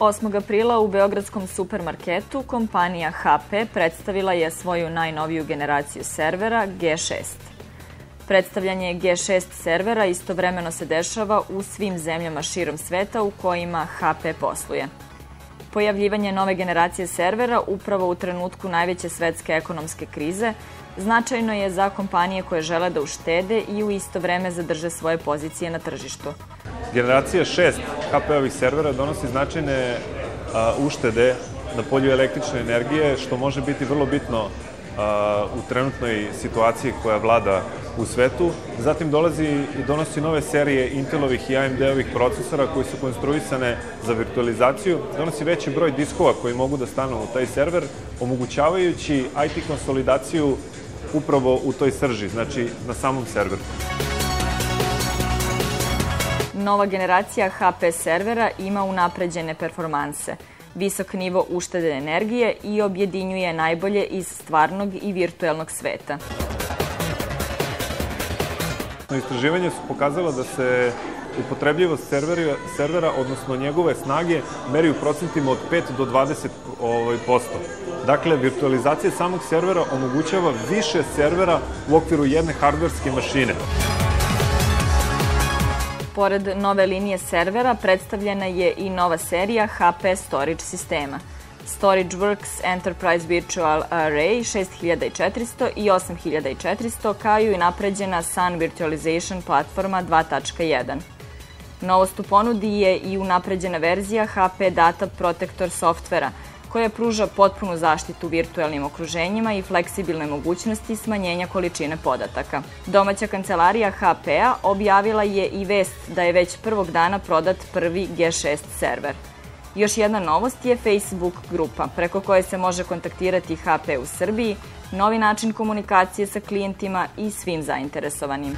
8. aprila u beogradskom supermarketu kompanija HP predstavila je svoju najnoviju generaciju servera G6. Predstavljanje G6 servera istovremeno se dešava u svim zemljama širom sveta u kojima HP posluje. Pojavljivanje nove generacije servera upravo u trenutku najveće svetske ekonomske krize značajno je za kompanije koje žele da uštede i u isto vreme zadrže svoje pozicije na tržištu. Generacija 6 HP-ovih servera donosi značajne uštede na polju električne energije, što može biti vrlo bitno u trenutnoj situaciji koja vlada u svetu. Zatim dolazi i donosi nove serije Intelovih i AMD-ovih procesora koji su konstruisane za virtualizaciju. Donosi veći broj diskova koji mogu da stanu u taj server, omogućavajući IT konsolidaciju upravo u toj srži, znači na samom serveru. Nova generacija HP servera ima unapređene performanse, visok nivo uštede energije i objedinjuje najbolje iz stvarnog i virtuelnog sveta. Istraživanja su pokazala da se upotrebljivost servera, odnosno njegove snage, meri u procentima od 5 do 20%. Dakle, virtualizacija samog servera omogućava više servera u okviru jedne hardverske mašine. Pored nove linije servera, predstavljena je i nova serija HP Storage sistema. StorageWorks Enterprise Virtual Array 6400 i 8400, kao i napređena Sun Virtualization platforma 2.1. Novost u ponudi je i unapređena verzija HP Data Protector softvera, koja pruža potpunu zaštitu virtuelnim okruženjima i fleksibilne mogućnosti smanjenja količine podataka. Domaća kancelarija HP-a objavila je i vest da je već prvog dana prodat prvi G6 server. Još jedna novost je Facebook grupa, preko koje se može kontaktirati HP u Srbiji, novi način komunikacije sa klijentima i svim zainteresovanim.